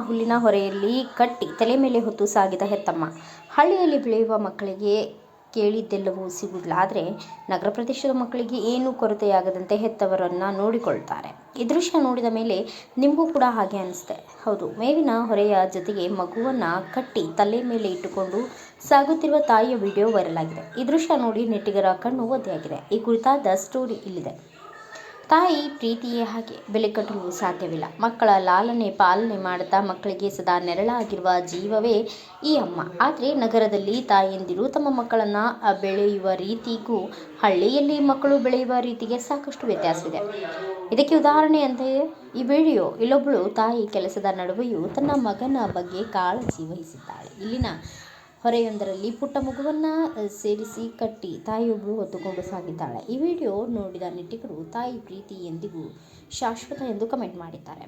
ಹುಲ್ಲಿನ ಹೊರೆಯಲ್ಲಿ ಕಟ್ಟಿ ತಲೆ ಮೇಲೆ ಹೊತ್ತು ಸಾಗಿದ ಹೆತ್ತಮ್ಮ. ಹಳ್ಳಿಯಲ್ಲಿ ಬೆಳೆಯುವ ಮಕ್ಕಳಿಗೆ ಕೇಳಿದ್ದೆಲ್ಲವೂ ಸಿಗುವುದಿಲ್ಲ. ಆದರೆ ನಗರ ಪ್ರದೇಶದ ಮಕ್ಕಳಿಗೆ ಏನೂ ಕೊರತೆಯಾಗದಂತೆ ಹೆತ್ತವರನ್ನು ನೋಡಿಕೊಳ್ತಾರೆ. ಈ ದೃಶ್ಯ ನೋಡಿದ ಮೇಲೆ ನಿಮಗೂ ಕೂಡ ಹಾಗೆ ಅನಿಸುತ್ತೆ. ಹೌದು, ಮೇವಿನ ಹೊರೆಯ ಜೊತೆಗೆ ಮಗುವನ್ನು ಕಟ್ಟಿ ತಲೆ ಮೇಲೆ ಇಟ್ಟುಕೊಂಡು ಸಾಗುತ್ತಿರುವ ತಾಯಿಯ ವಿಡಿಯೋ ವೈರಲ್ ಆಗಿದೆ. ಈ ದೃಶ್ಯ ನೋಡಿ ನೆಟ್ಟಿಗರ ಕಣ್ಣು ಒದ್ದೆಯಾಗಿದೆ. ಈ ಕುರಿತಾದ ಸ್ಟೋರಿ ಇಲ್ಲಿದೆ. ತಾಯಿ ಪ್ರೀತಿಯೇ ಹಾಗೆ, ಬೆಲೆ ಕಟ್ಟಲು ಸಾಧ್ಯವಿಲ್ಲ. ಮಕ್ಕಳ ಲಾಲನೆ ಪಾಲನೆ ಮಾಡುತ್ತಾ ಮಕ್ಕಳಿಗೆ ಸದಾ ನೆರಳಾಗಿರುವ ಜೀವವೇ ಈ ಅಮ್ಮ. ಆದರೆ ನಗರದಲ್ಲಿ ತಾಯಂದಿರು ತಮ್ಮ ಮಕ್ಕಳನ್ನು ಬೆಳೆಯುವ ರೀತಿಗೂ ಹಳ್ಳಿಯಲ್ಲಿ ಮಕ್ಕಳು ಬೆಳೆಯುವ ರೀತಿಗೆ ಸಾಕಷ್ಟು ವ್ಯತ್ಯಾಸವಿದೆ. ಇದಕ್ಕೆ ಉದಾಹರಣೆಯಂತೆ ಈ ವಿಡಿಯೋ. ಇಲ್ಲೊಬ್ಬಳು ತಾಯಿ ಕೆಲಸದ ನಡುವೆಯೂ ತನ್ನ ಮಗನ ಬಗ್ಗೆ ಕಾಳಜಿ ವಹಿಸಿದ್ದಾಳೆ. ಇಲ್ಲಿನ ಹೊರೆಯೊಂದರಲ್ಲಿ ಪುಟ್ಟ ಮಗುವನ್ನು ಸೇರಿಸಿ ಕಟ್ಟಿ ತಾಯಿಯೊಬ್ಬಳು ಹೊತ್ತುಕೊಂಡು ಸಾಗಿದ್ದಾಳೆ. ಈ ವಿಡಿಯೋ ನೋಡಿದ ನೆಟ್ಟಿಗರು ತಾಯಿ ಪ್ರೀತಿ ಎಂದಿಗೂ ಶಾಶ್ವತ ಎಂದು ಕಮೆಂಟ್ ಮಾಡಿದ್ದಾರೆ.